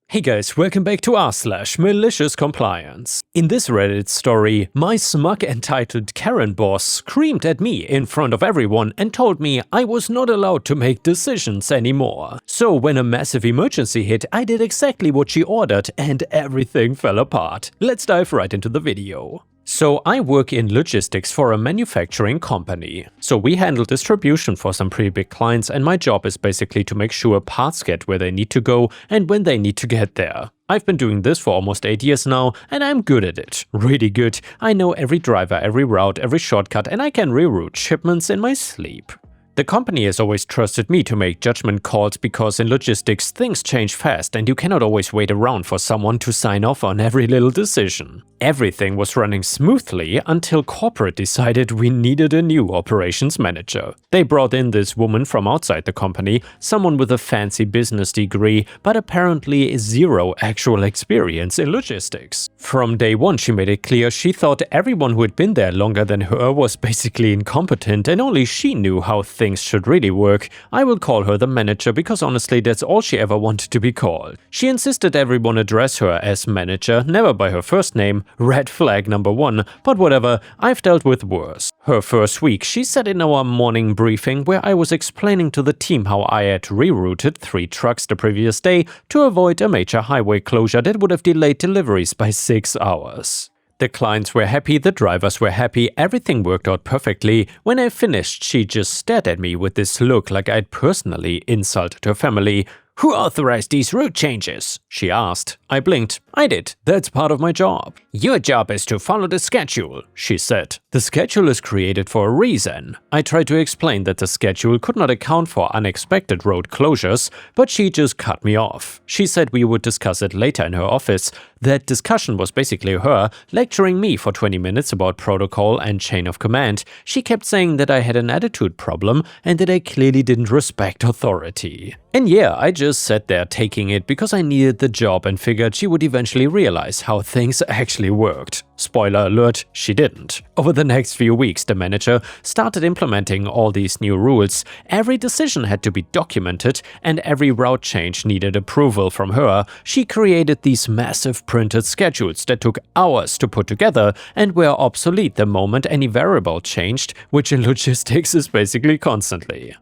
Hey guys, welcome back to r/MaliciousCompliance. In this Reddit story, my smug entitled Karen boss screamed at me in front of everyone and told me I was not allowed to make decisions anymore. So when a massive emergency hit, I did exactly what she ordered and everything fell apart. Let's dive right into the video. So I work in logistics for a manufacturing company. So we handle distribution for some pretty big clients, and my job is basically to make sure parts get where they need to go and when they need to get there. I've been doing this for almost 8 years now, and I'm good at it. Really good. I know every driver, every route, every shortcut, and I can reroute shipments in my sleep. The company has always trusted me to make judgment calls because in logistics things change fast and you cannot always wait around for someone to sign off on every little decision. Everything was running smoothly until corporate decided we needed a new operations manager. They brought in this woman from outside the company, someone with a fancy business degree, but apparently zero actual experience in logistics. From day one she made it clear she thought everyone who had been there longer than her was basically incompetent and only she knew how things should really work. I will call her the manager because honestly that's all she ever wanted to be called. She insisted everyone address her as manager, never by her first name. Red flag number one, but whatever, I've dealt with worse. Her first week, she sat in our morning briefing where I was explaining to the team how I had rerouted 3 trucks the previous day to avoid a major highway closure that would have delayed deliveries by 6 hours. The clients were happy, the drivers were happy, everything worked out perfectly. When I finished, she just stared at me with this look like I'd personally insulted her family. "Who authorized these route changes?" she asked. I blinked. I did. That's part of my job. "Your job is to follow the schedule," she said. "The schedule is created for a reason." I tried to explain that the schedule could not account for unexpected road closures, but she just cut me off. She said we would discuss it later in her office. That discussion was basically her lecturing me for 20 minutes about protocol and chain of command. She kept saying that I had an attitude problem and that I clearly didn't respect authority. And yeah, I just sat there taking it because I needed the job and figured she would eventually realize how things actually worked. Spoiler alert, she didn't. Over the next few weeks, the manager started implementing all these new rules. Every decision had to be documented and every route change needed approval from her. She created these massive printed schedules that took hours to put together and were obsolete the moment any variable changed, which in logistics is basically constantly.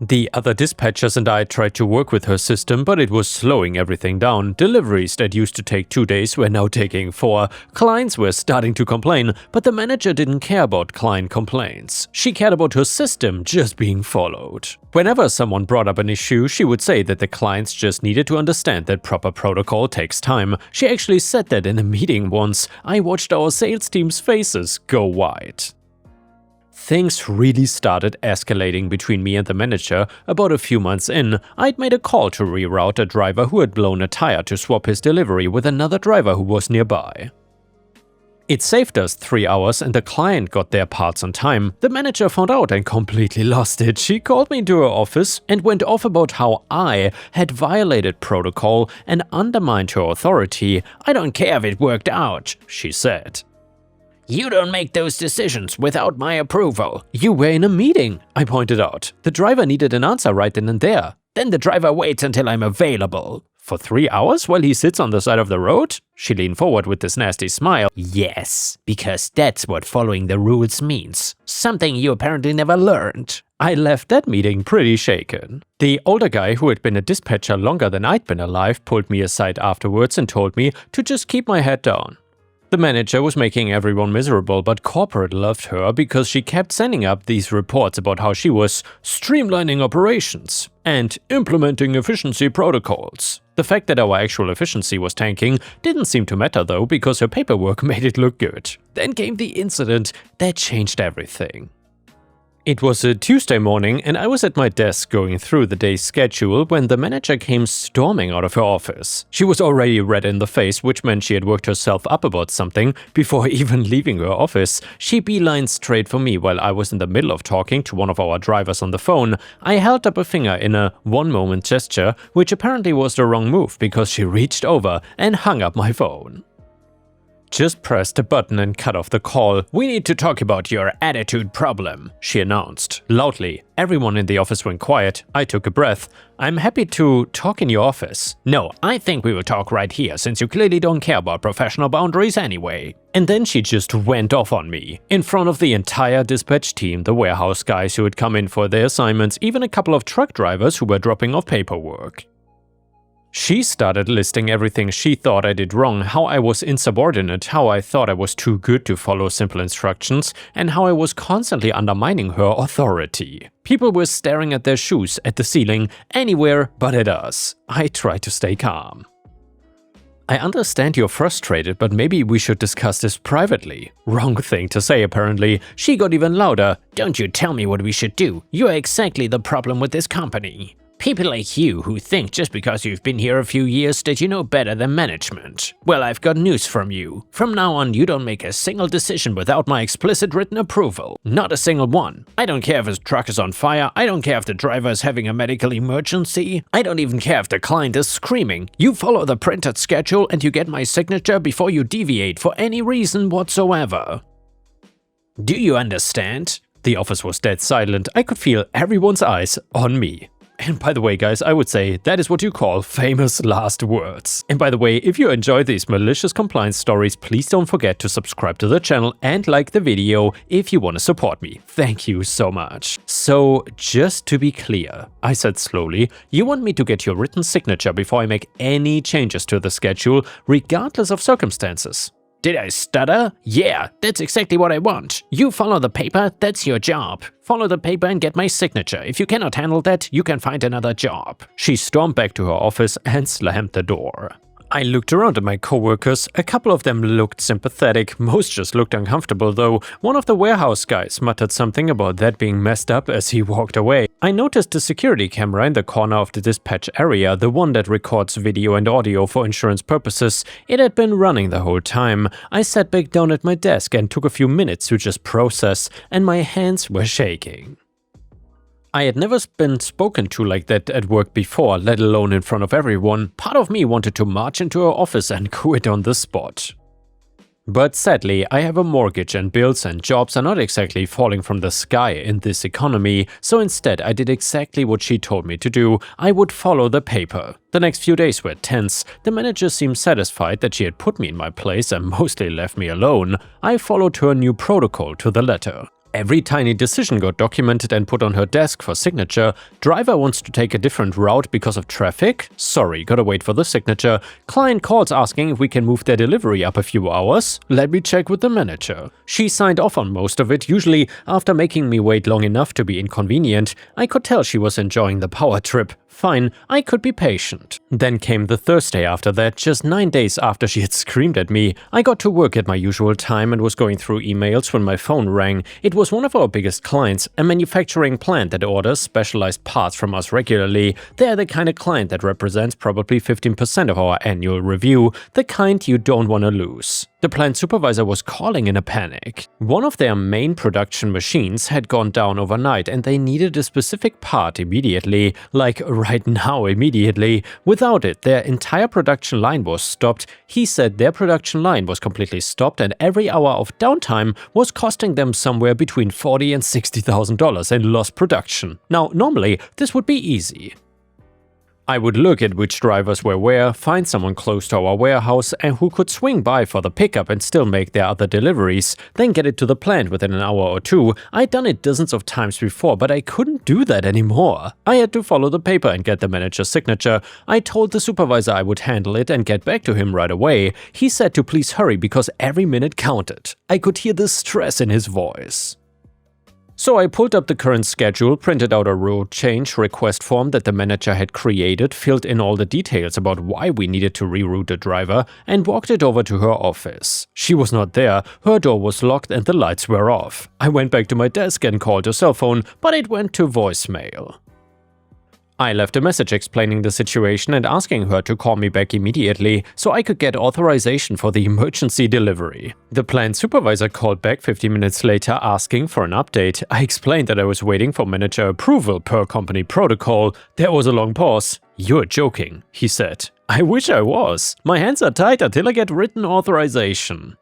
The other dispatchers and I tried to work with her system, but it was slowing everything down. Deliveries that used to take 2 days were now taking 4. Clients were starting to complain, but the manager didn't care about client complaints. She cared about her system just being followed. Whenever someone brought up an issue, she would say that the clients just needed to understand that proper protocol takes time. She actually said that in a meeting once. I watched our sales team's faces go wide. Things really started escalating between me and the manager. About a few months in, I'd made a call to reroute a driver who had blown a tire to swap his delivery with another driver who was nearby. It saved us 3 hours and the client got their parts on time. The manager found out and completely lost it. She called me into her office and went off about how I had violated protocol and undermined her authority. "I don't care if it worked out," she said. "You don't make those decisions without my approval." "You were in a meeting," I pointed out. "The driver needed an answer right then and there." "Then the driver waits until I'm available." "For 3 hours while he sits on the side of the road?" She leaned forward with this nasty smile. "Yes, because that's what following the rules means. Something you apparently never learned." I left that meeting pretty shaken. The older guy who had been a dispatcher longer than I'd been alive pulled me aside afterwards and told me to just keep my head down. The manager was making everyone miserable, but corporate loved her because she kept sending up these reports about how she was streamlining operations and implementing efficiency protocols. The fact that our actual efficiency was tanking didn't seem to matter though, because her paperwork made it look good. Then came the incident that changed everything. It was a Tuesday morning and I was at my desk going through the day's schedule when the manager came storming out of her office. She was already red in the face, which meant she had worked herself up about something before even leaving her office. She beelined straight for me while I was in the middle of talking to one of our drivers on the phone. I held up a finger in a one-moment gesture, which apparently was the wrong move because she reached over and hung up my phone. Just press the button and cut off the call. We need to talk about your attitude problem, she announced, loudly. Everyone in the office went quiet. I took a breath. I'm happy to talk in your office. No, I think we will talk right here, since you clearly don't care about professional boundaries anyway. And then she just went off on me, in front of the entire dispatch team, the warehouse guys who had come in for their assignments, even a couple of truck drivers who were dropping off paperwork. She started listing everything she thought I did wrong, how I was insubordinate, how I thought I was too good to follow simple instructions, and how I was constantly undermining her authority. People were staring at their shoes, at the ceiling, anywhere but at us. I tried to stay calm. I understand you're frustrated, but maybe we should discuss this privately. Wrong thing to say, apparently. She got even louder. Don't you tell me what we should do. You are exactly the problem with this company. People like you who think just because you've been here a few years that you know better than management. Well, I've got news from you. From now on, you don't make a single decision without my explicit written approval. Not a single one. I don't care if his truck is on fire. I don't care if the driver is having a medical emergency. I don't even care if the client is screaming. You follow the printed schedule and you get my signature before you deviate for any reason whatsoever. Do you understand? The office was dead silent. I could feel everyone's eyes on me. And by the way, guys, I would say that is what you call famous last words. And by the way, if you enjoy these malicious compliance stories, please don't forget to subscribe to the channel and like the video if you want to support me. Thank you so much. So, just to be clear, I said slowly, you want me to get your written signature before I make any changes to the schedule, regardless of circumstances. Did I stutter? Yeah, that's exactly what I want. You follow the paper, that's your job. Follow the paper and get my signature. If you cannot handle that, you can find another job. She stormed back to her office and slammed the door. I looked around at my coworkers. A couple of them looked sympathetic, most just looked uncomfortable though. One of the warehouse guys muttered something about that being messed up as he walked away. I noticed the security camera in the corner of the dispatch area, the one that records video and audio for insurance purposes. It had been running the whole time. I sat back down at my desk and took a few minutes to just process, and my hands were shaking. I had never been spoken to like that at work before, let alone in front of everyone. Part of me wanted to march into her office and quit on the spot. But sadly, I have a mortgage and bills and jobs are not exactly falling from the sky in this economy, so instead I did exactly what she told me to do. I would follow the paper. The next few days were tense. The manager seemed satisfied that she had put me in my place and mostly left me alone. I followed her new protocol to the letter. Every tiny decision got documented and put on her desk for signature. Driver wants to take a different route because of traffic? Sorry, gotta wait for the signature. Client calls asking if we can move their delivery up a few hours? Let me check with the manager. She signed off on most of it, usually after making me wait long enough to be inconvenient. I could tell she was enjoying the power trip. Fine, I could be patient. Then came the Thursday after that, just 9 days after she had screamed at me. I got to work at my usual time and was going through emails when my phone rang. It was one of our biggest clients, a manufacturing plant that orders specialized parts from us regularly. They're the kind of client that represents probably 15% of our annual review, the kind you don't want to lose. The plant supervisor was calling in a panic. One of their main production machines had gone down overnight and they needed a specific part immediately, like right now immediately. Without it, their entire production line was stopped. He said their production line was completely stopped and every hour of downtime was costing them somewhere between $40,000 and $60,000 in lost production. Now, normally, this would be easy. I would look at which drivers were where, find someone close to our warehouse and who could swing by for the pickup and still make their other deliveries, then get it to the plant within an hour or two. I'd done it dozens of times before, but I couldn't do that anymore. I had to follow the paper and get the manager's signature. I told the supervisor I would handle it and get back to him right away. He said to please hurry because every minute counted. I could hear the stress in his voice. So I pulled up the current schedule, printed out a rule change request form that the manager had created, filled in all the details about why we needed to reroute the driver, and walked it over to her office. She was not there, her door was locked and the lights were off. I went back to my desk and called her cell phone, but it went to voicemail. I left a message explaining the situation and asking her to call me back immediately so I could get authorization for the emergency delivery. The plant supervisor called back 50 minutes later asking for an update. I explained that I was waiting for manager approval per company protocol. There was a long pause. "You're joking," he said. I wish I was. My hands are tied until I get written authorization.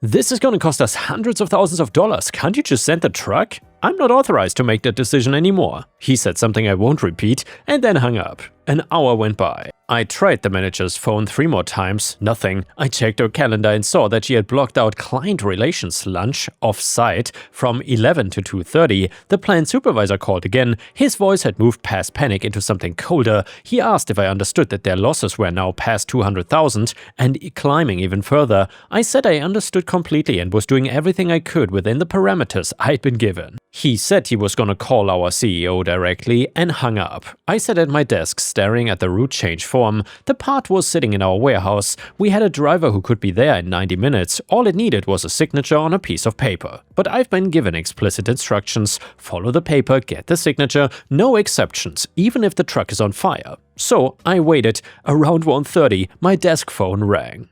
"This is gonna cost us hundreds of thousands of dollars, can't you just send the truck?" "I'm not authorized to make that decision anymore." He said something I won't repeat and then hung up. An hour went by. I tried the manager's phone 3 more times, nothing. I checked her calendar and saw that she had blocked out client relations lunch off-site from 11 to 2:30. The plant supervisor called again. His voice had moved past panic into something colder. He asked if I understood that their losses were now past 200,000 and climbing even further. I said I understood completely and was doing everything I could within the parameters I'd been given. He said he was gonna call our CEO directly and hung up. I sat at my desk staring at the route change form. The part was sitting in our warehouse. We had a driver who could be there in 90 minutes. All it needed was a signature on a piece of paper. But I've been given explicit instructions: follow the paper, get the signature, no exceptions, even if the truck is on fire. So I waited. Around 1:30, my desk phone rang.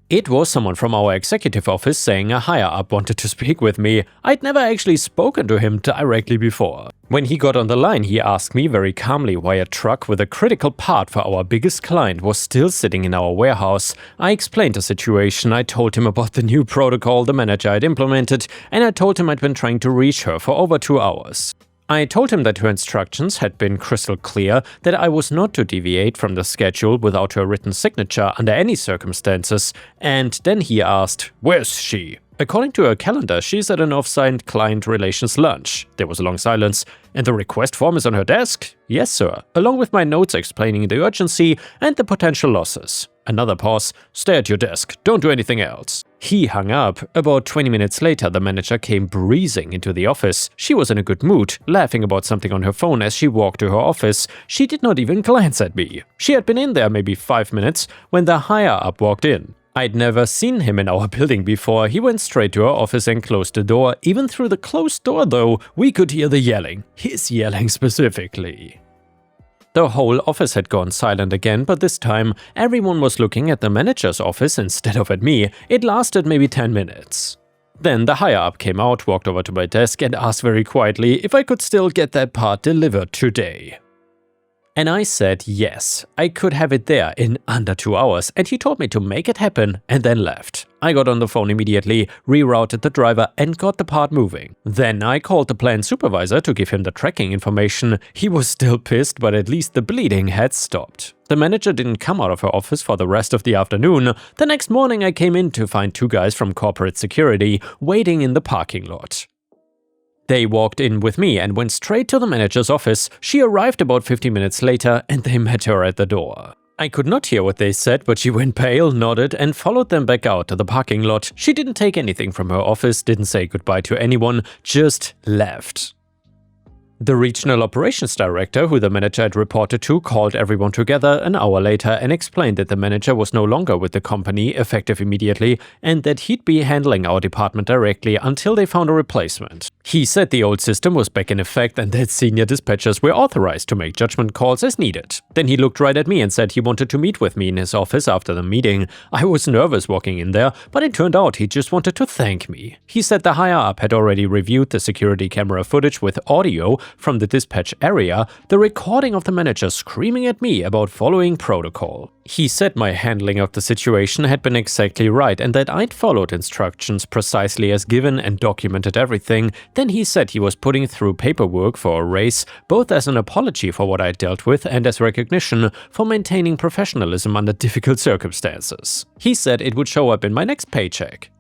It was someone from our executive office saying a higher-up wanted to speak with me. I'd never actually spoken to him directly before. When he got on the line, he asked me very calmly why a truck with a critical part for our biggest client was still sitting in our warehouse. I explained the situation, I told him about the new protocol the manager had implemented, and I told him I'd been trying to reach her for over 2 hours. I told him that her instructions had been crystal clear, that I was not to deviate from the schedule without her written signature under any circumstances, and then he asked, "Where's she?" According to her calendar, she's at an off-site client relations lunch. There was a long silence. "And the request form is on her desk?" "Yes, sir," along with my notes explaining the urgency and the potential losses. Another pause. "Stay at your desk, don't do anything else." He hung up. About 20 minutes later, the manager came breezing into the office. She was in a good mood, laughing about something on her phone as she walked to her office. She did not even glance at me. She had been in there maybe 5 minutes when the higher-up walked in. I'd never seen him in our building before. He went straight to our office and closed the door. Even through the closed door, though, we could hear the yelling. His yelling specifically. The whole office had gone silent again, but this time everyone was looking at the manager's office instead of at me. It lasted maybe 10 minutes. Then the higher-up came out, walked over to my desk and asked very quietly if I could still get that part delivered today. And I said yes, I could have it there in under 2 hours, and he told me to make it happen and then left. I got on the phone immediately, rerouted the driver and got the part moving. Then I called the plant supervisor to give him the tracking information. He was still pissed, but at least the bleeding had stopped. The manager didn't come out of her office for the rest of the afternoon. The next morning I came in to find 2 guys from corporate security waiting in the parking lot. They walked in with me and went straight to the manager's office. She arrived about 50 minutes later and they met her at the door. I could not hear what they said, but she went pale, nodded and followed them back out to the parking lot. She didn't take anything from her office, didn't say goodbye to anyone, just left. The regional operations director, who the manager had reported to, called everyone together an hour later and explained that the manager was no longer with the company, effective immediately, and that he'd be handling our department directly until they found a replacement. He said the old system was back in effect and that senior dispatchers were authorized to make judgment calls as needed. Then he looked right at me and said he wanted to meet with me in his office after the meeting. I was nervous walking in there, but it turned out he just wanted to thank me. He said the higher-up had already reviewed the security camera footage with audio from the dispatch area, the recording of the manager screaming at me about following protocol. He said my handling of the situation had been exactly right and that I'd followed instructions precisely as given and documented everything. Then he said he was putting through paperwork for a raise, both as an apology for what I dealt with and as recognition for maintaining professionalism under difficult circumstances. He said it would show up in my next paycheck.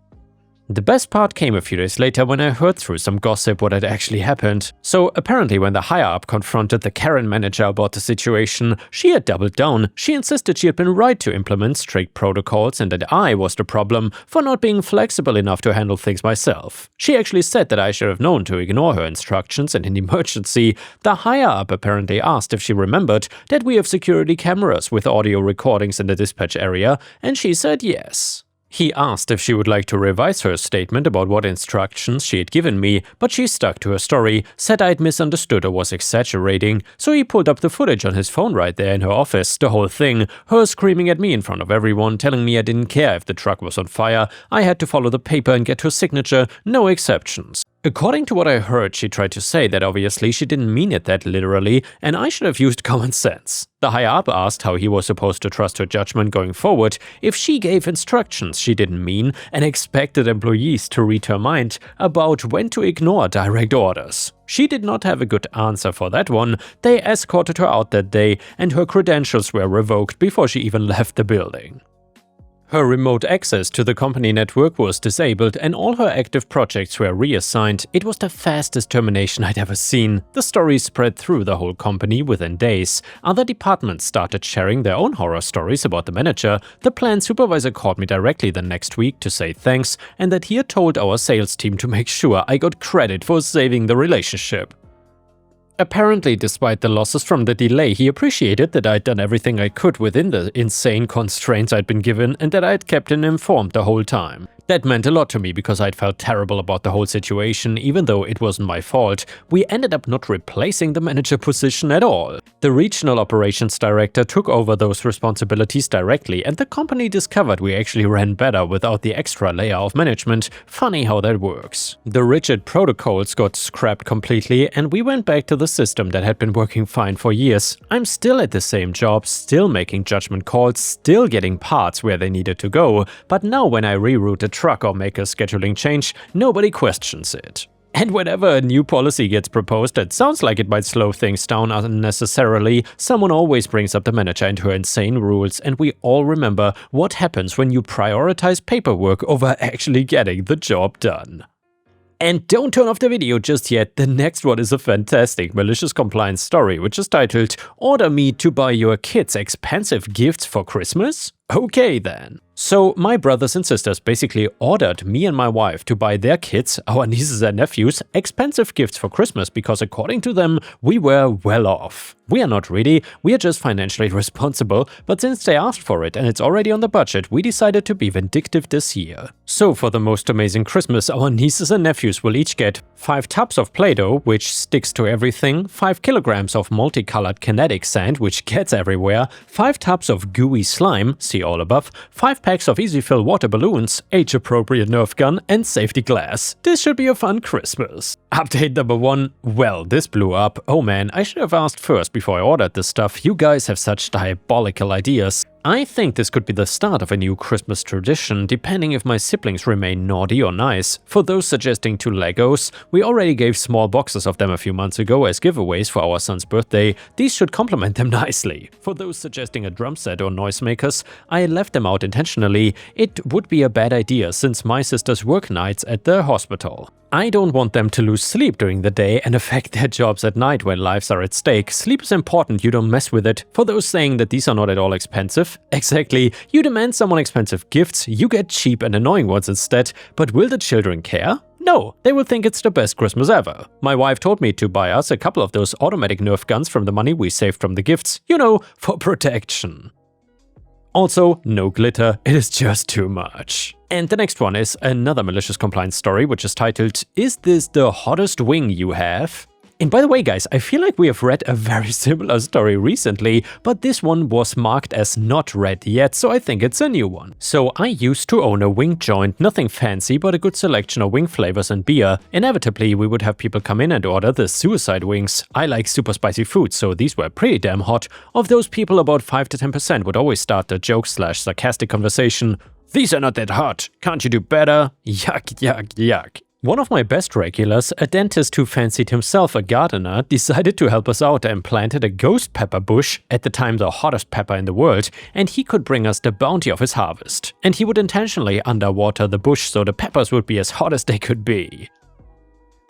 The best part came a few days later when I heard through some gossip what had actually happened. So apparently when the higher-up confronted the Karen manager about the situation, she had doubled down. She insisted she had been right to implement strict protocols and that I was the problem for not being flexible enough to handle things myself. She actually said that I should have known to ignore her instructions and in emergency. The higher-up apparently asked if she remembered that we have security cameras with audio recordings in the dispatch area, and she said yes. He asked if she would like to revise her statement about what instructions she had given me, but she stuck to her story, said I'd misunderstood or was exaggerating, so he pulled up the footage on his phone right there in her office, the whole thing, her screaming at me in front of everyone, telling me I didn't care if the truck was on fire, I had to follow the paper and get her signature, no exceptions. According to what I heard, she tried to say that obviously she didn't mean it that literally, and I should have used common sense. The higher-up asked how he was supposed to trust her judgment going forward if she gave instructions she didn't mean and expected employees to read her mind about when to ignore direct orders. She did not have a good answer for that one. They escorted her out that day, and her credentials were revoked before she even left the building. Her remote access to the company network was disabled and all her active projects were reassigned. It was the fastest termination I'd ever seen. The story spread through the whole company within days. Other departments started sharing their own horror stories about the manager. The plant supervisor called me directly the next week to say thanks and that he had told our sales team to make sure I got credit for saving the relationship. Apparently, despite the losses from the delay, he appreciated that I'd done everything I could within the insane constraints I'd been given and that I'd kept him informed the whole time. That meant a lot to me because I'd felt terrible about the whole situation, even though it wasn't my fault. We ended up not replacing the manager position at all. The regional operations director took over those responsibilities directly, and the company discovered we actually ran better without the extra layer of management. Funny how that works. The rigid protocols got scrapped completely, and we went back to the system that had been working fine for years. I'm still at the same job, still making judgment calls, still getting parts where they needed to go, but now when I reroute a truck or make a scheduling change, nobody questions it. And whenever a new policy gets proposed that sounds like it might slow things down unnecessarily, someone always brings up the manager and her insane rules, and we all remember what happens when you prioritize paperwork over actually getting the job done. And don't turn off the video just yet, the next one is a fantastic malicious compliance story, which is titled "Order Me to Buy Your Kids Expensive Gifts for Christmas?" Okay then. So my brothers and sisters basically ordered me and my wife to buy their kids, our nieces and nephews, expensive gifts for Christmas because according to them, we were well off. We are not greedy, we are just financially responsible, but since they asked for it and it's already on the budget, we decided to be vindictive this year. So for the most amazing Christmas, our nieces and nephews will each get 5 tubs of Play-Doh, which sticks to everything, 5 kilograms of multicolored kinetic sand, which gets everywhere, 5 tubs of gooey slime, see all above, 5 packs of easy-fill water balloons, age-appropriate Nerf gun, and safety glass. This should be a fun Christmas. Update number 1. Well, this blew up. Oh man, I should have asked first before I ordered this stuff. You guys have such diabolical ideas. I think this could be the start of a new Christmas tradition, depending if my siblings remain naughty or nice. For those suggesting 2 Legos, we already gave small boxes of them a few months ago as giveaways for our son's birthday. These should complement them nicely. For those suggesting a drum set or noisemakers, I left them out intentionally. It would be a bad idea since my sisters work nights at the hospital. I don't want them to lose sleep during the day and affect their jobs at night when lives are at stake. Sleep is important, you don't mess with it. For those saying that these are not at all expensive, exactly, you demand someone expensive gifts, you get cheap and annoying ones instead, but will the children care? No, they will think it's the best Christmas ever. My wife told me to buy us a couple of those automatic Nerf guns from the money we saved from the gifts, you know, for protection. Also, no glitter, it is just too much. And the next one is another malicious compliance story, which is titled, "Is this the hottest wing you have?" And by the way guys, I feel like we have read a very similar story recently, but this one was marked as not read yet, so I think it's a new one. So I used to own a wing joint, nothing fancy, but a good selection of wing flavors and beer. Inevitably, we would have people come in and order the suicide wings. I like super spicy food, so these were pretty damn hot. Of those people, about 5 to 10% would always start the joke/sarcastic conversation. "These are not that hot. Can't you do better? Yuck, yuck, yuck." One of my best regulars, a dentist who fancied himself a gardener, decided to help us out and planted a ghost pepper bush, at the time the hottest pepper in the world, and he could bring us the bounty of his harvest. And he would intentionally underwater the bush so the peppers would be as hot as they could be.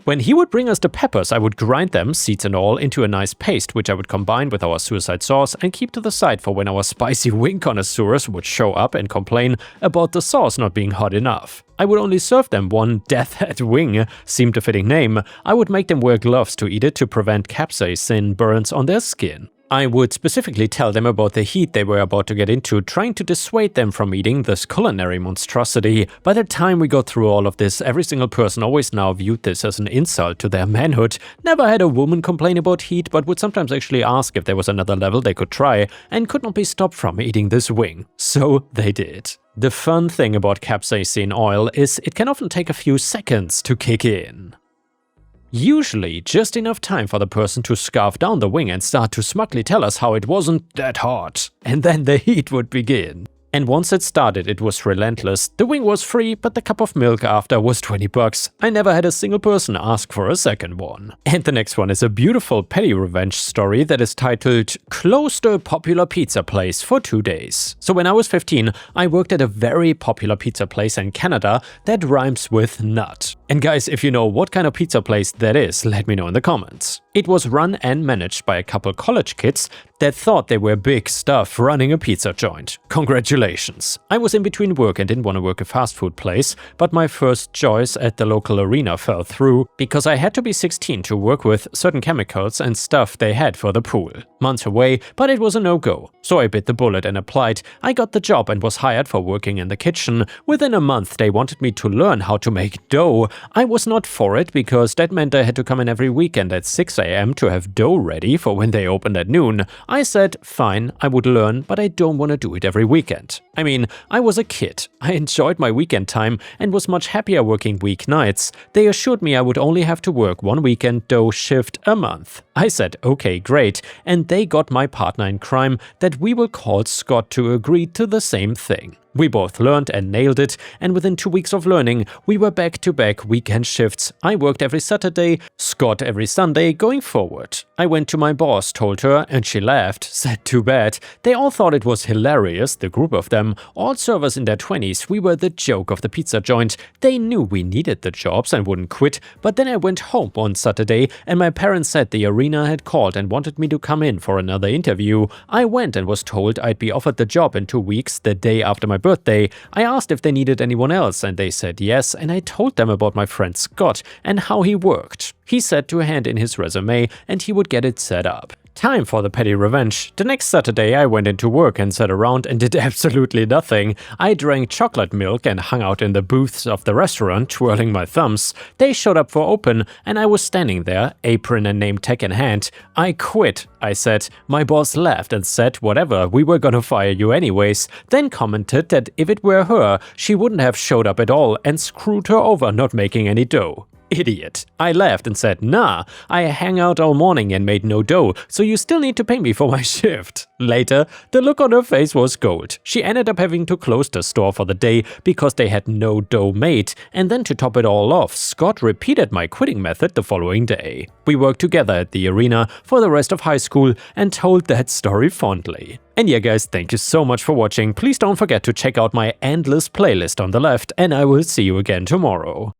When he would bring us the peppers, I would grind them, seeds and all, into a nice paste, which I would combine with our suicide sauce and keep to the side for when our spicy wing connoisseurs would show up and complain about the sauce not being hot enough. I would only serve them one death head wing, seemed a fitting name. I would make them wear gloves to eat it to prevent capsaicin burns on their skin. I would specifically tell them about the heat they were about to get into, trying to dissuade them from eating this culinary monstrosity. By the time we got through all of this, every single person always now viewed this as an insult to their manhood. Never had a woman complain about heat, but would sometimes actually ask if there was another level they could try, and could not be stopped from eating this wing. So they did. The fun thing about capsaicin oil is it can often take a few seconds to kick in. Usually just enough time for the person to scarf down the wing and start to smugly tell us how it wasn't that hot. And then the heat would begin. And once it started, it was relentless. The wing was free, but the cup of milk after was 20 bucks. I never had a single person ask for a second one. And the next one is a beautiful petty revenge story that is titled "Closed a Popular Pizza Place for 2 days." So when I was 15, I worked at a very popular pizza place in Canada that rhymes with nut. And guys, if you know what kind of pizza place that is, let me know in the comments. It was run and managed by a couple college kids that thought they were big stuff running a pizza joint. Congratulations! I was in between work and didn't want to work a fast food place, but my first choice at the local arena fell through because I had to be 16 to work with certain chemicals and stuff they had for the pool. Months away, but it was a no-go. So I bit the bullet and applied. I got the job and was hired for working in the kitchen. Within a month, they wanted me to learn how to make dough. I was not for it because that meant I had to come in every weekend at 6 a.m. to have dough ready for when they opened at noon. I said, fine, I would learn, but I don't want to do it every weekend. I mean, I was a kid. I enjoyed my weekend time and was much happier working weeknights. They assured me I would only have to work one weekend dough shift a month. I said, okay, great, and they got my partner in crime that we will call Scott to agree to the same thing. We both learned and nailed it, and within 2 weeks of learning, we were back-to-back weekend shifts. I worked every Saturday, Scott every Sunday going forward. I went to my boss, told her, and she laughed, said too bad. They all thought it was hilarious, the group of them, all servers in their 20s, we were the joke of the pizza joint. They knew we needed the jobs and wouldn't quit, but then I went home one Saturday, and my parents said the arena had called and wanted me to come in for another interview. I went and was told I'd be offered the job in 2 weeks, the day after my birthday. I asked if they needed anyone else and they said yes, and I told them about my friend Scott and how he worked. He said to hand in his resume and he would get it set up. Time for the petty revenge. The next Saturday I went into work and sat around and did absolutely nothing. I drank chocolate milk and hung out in the booths of the restaurant, twirling my thumbs. They showed up for open and I was standing there, apron and name tag in hand. I quit, I said. My boss laughed and said whatever, we were gonna fire you anyways. Then commented that if it were her, she wouldn't have showed up at all and screwed her over not making any dough. Idiot. I laughed and said, nah, I hang out all morning and made no dough, so you still need to pay me for my shift. Later, the look on her face was gold. She ended up having to close the store for the day because they had no dough made, and then to top it all off, Scott repeated my quitting method the following day. We worked together at the arena for the rest of high school and told that story fondly. And yeah guys, thank you so much for watching. Please don't forget to check out my endless playlist on the left, and I will see you again tomorrow.